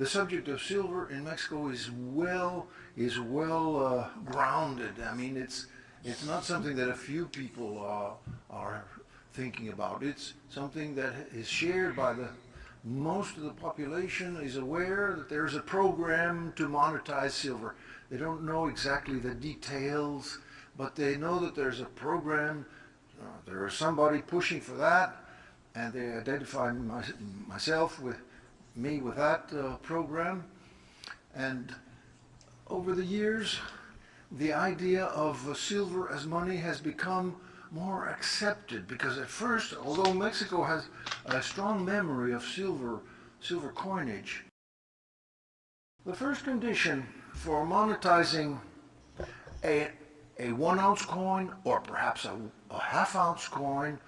the subject of silver in Mexico is well grounded. I mean, it's not something that a few people are thinking about. It's something that is shared by most of the population, is aware that there's a program to monetize silver. They don't know exactly the details, but they know that there's a program, there is somebody pushing for that, and they identify me with that program. And over the years, the idea of silver as money has become more accepted, because at first, although Mexico has a strong memory of silver coinage, the first condition for monetizing a 1 ounce coin, or perhaps a half-ounce coin,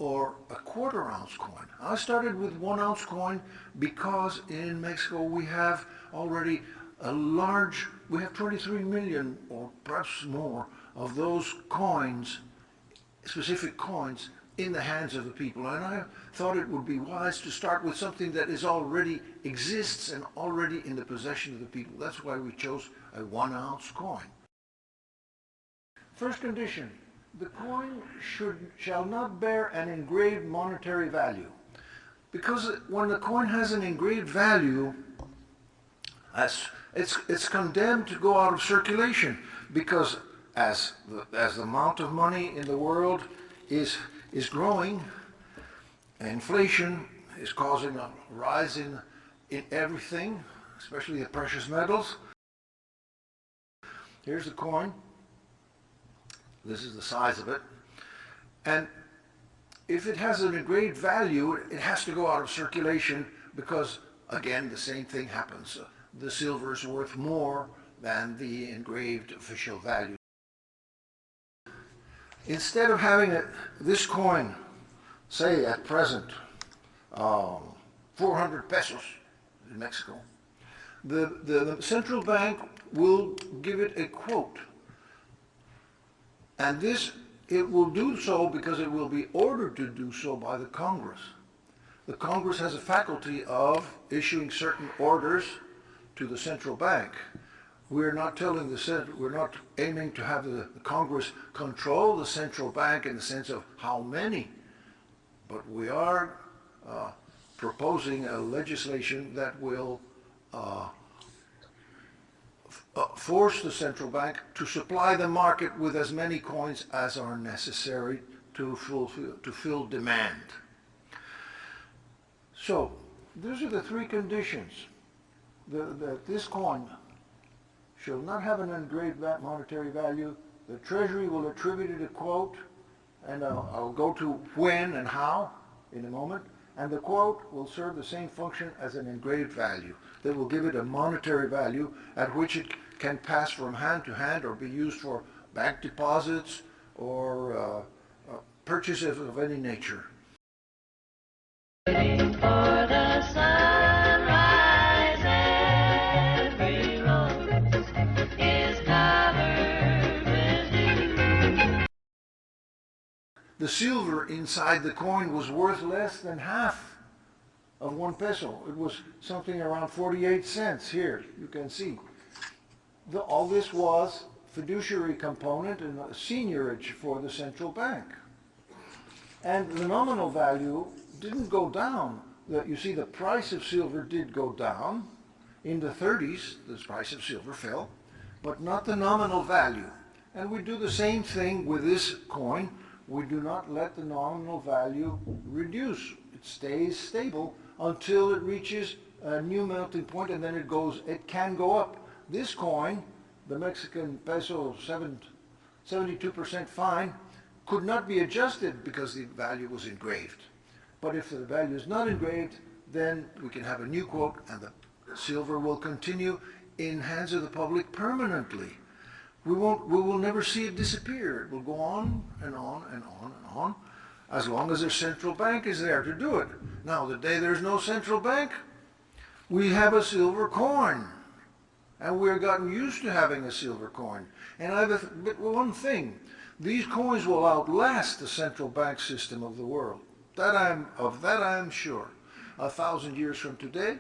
or a quarter-ounce coin. I started with 1 ounce coin because in Mexico we have already we have 23 million or perhaps more of those coins, specific coins, in the hands of the people. And I thought it would be wise to start with something that already exists and already in the possession of the people. That's why we chose a 1 ounce coin. First condition, the coin shall not bear an engraved monetary value. Because when the coin has an engraved value, it's condemned to go out of circulation, because as the amount of money in the world is growing, inflation is causing a rise in everything, especially the precious metals. Here's the coin. This is the size of it. And if it has an engraved value, it has to go out of circulation, because, again, the same thing happens. The silver is worth more than the engraved official value. Instead of having this coin, say at present, 400 pesos in Mexico, the central bank will give it a quote. And it will do so because it will be ordered to do so by the Congress. The Congress has a faculty of issuing certain orders to the central bank. We're not aiming to have the Congress control the central bank in the sense of how many, but we are proposing a legislation that will force the central bank to supply the market with as many coins as are necessary to fill demand. So, these are the three conditions. That this coin shall not have an engraved monetary value. The Treasury will attribute it a quote, and I'll go to when and how in a moment. And the quote will serve the same function as an engraved value. That will give it a monetary value at which it can pass from hand to hand or be used for bank deposits or purchases of any nature. The silver inside the coin was worth less than half of 1 peso. It was something around 48 cents here, you can see. All this was fiduciary component and a seigniorage for the central bank. And the nominal value didn't go down. You see, the price of silver did go down. In the 30s, the price of silver fell, but not the nominal value. And we do the same thing with this coin. We do not let the nominal value reduce. It stays stable until it reaches a new melting point, and then it can go up. This coin, the Mexican peso 72% fine, could not be adjusted because the value was engraved. But if the value is not engraved, then we can have a new quote, and the silver will continue in hands of the public permanently. We will never see it disappear. It will go on and on and on and on, as long as the central bank is there to do it. Now, the day there's no central bank, we have a silver coin. And we're gotten used to having a silver coin. And I have one thing. These coins will outlast the central bank system of the world. Of that I'm sure. 1,000 years from today,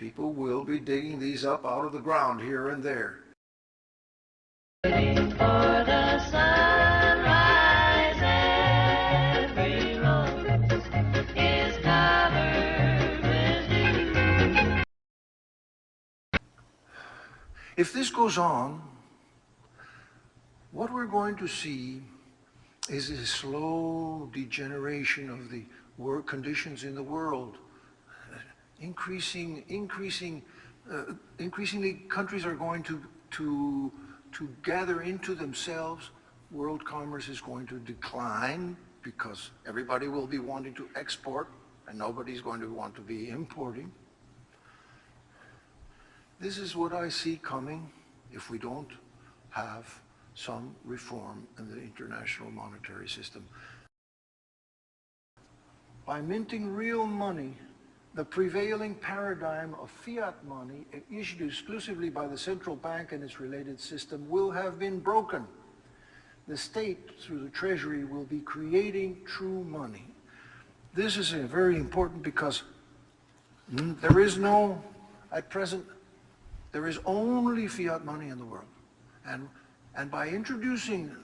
People will be digging these up out of the ground here and there. Waiting for the sunrise, every rose is covered with dew. If this goes on, what we're going to see is a slow degeneration of the work conditions in the world. Increasingly, countries are going to gather into themselves. World commerce is going to decline because everybody will be wanting to export and nobody's going to want to be importing. This is what I see coming if we don't have some reform in the international monetary system. By minting real money, the prevailing paradigm of fiat money issued exclusively by the central bank and its related system will have been broken. The state, through the treasury, will be creating true money. This is very important because there is no, at present, there is only fiat money in the world. And by introducing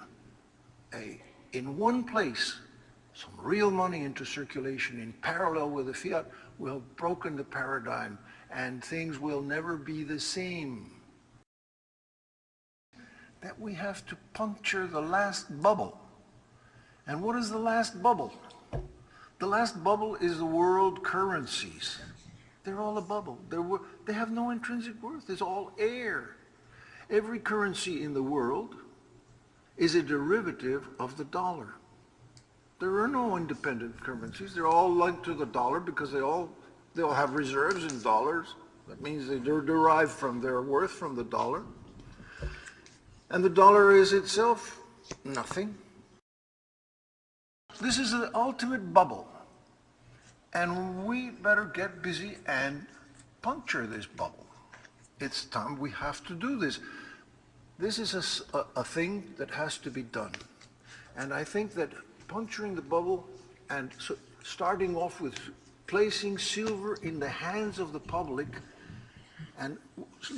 in one place some real money into circulation in parallel with the fiat, we'll have broken the paradigm and things will never be the same. That we have to puncture the last bubble. And what is the last bubble? The last bubble is the world currencies. They're all a bubble. They have no intrinsic worth. It's all air. Every currency in the world is a derivative of the dollar. There are no independent currencies. They're all linked to the dollar because they all have reserves in dollars. That means they're derived from their worth from the dollar. And the dollar is itself nothing. This is the ultimate bubble. And we better get busy and puncture this bubble. It's time we have to do this. This is a thing that has to be done. And I think that puncturing the bubble and starting off with placing silver in the hands of the public and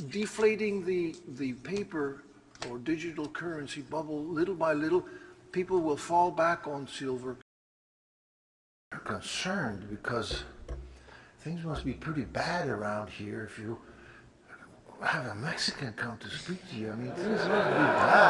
deflating the paper or digital currency bubble little by little, people will fall back on silver. They're concerned because things must be pretty bad around here if you have a Mexican come to speak to you. I mean, things must be bad.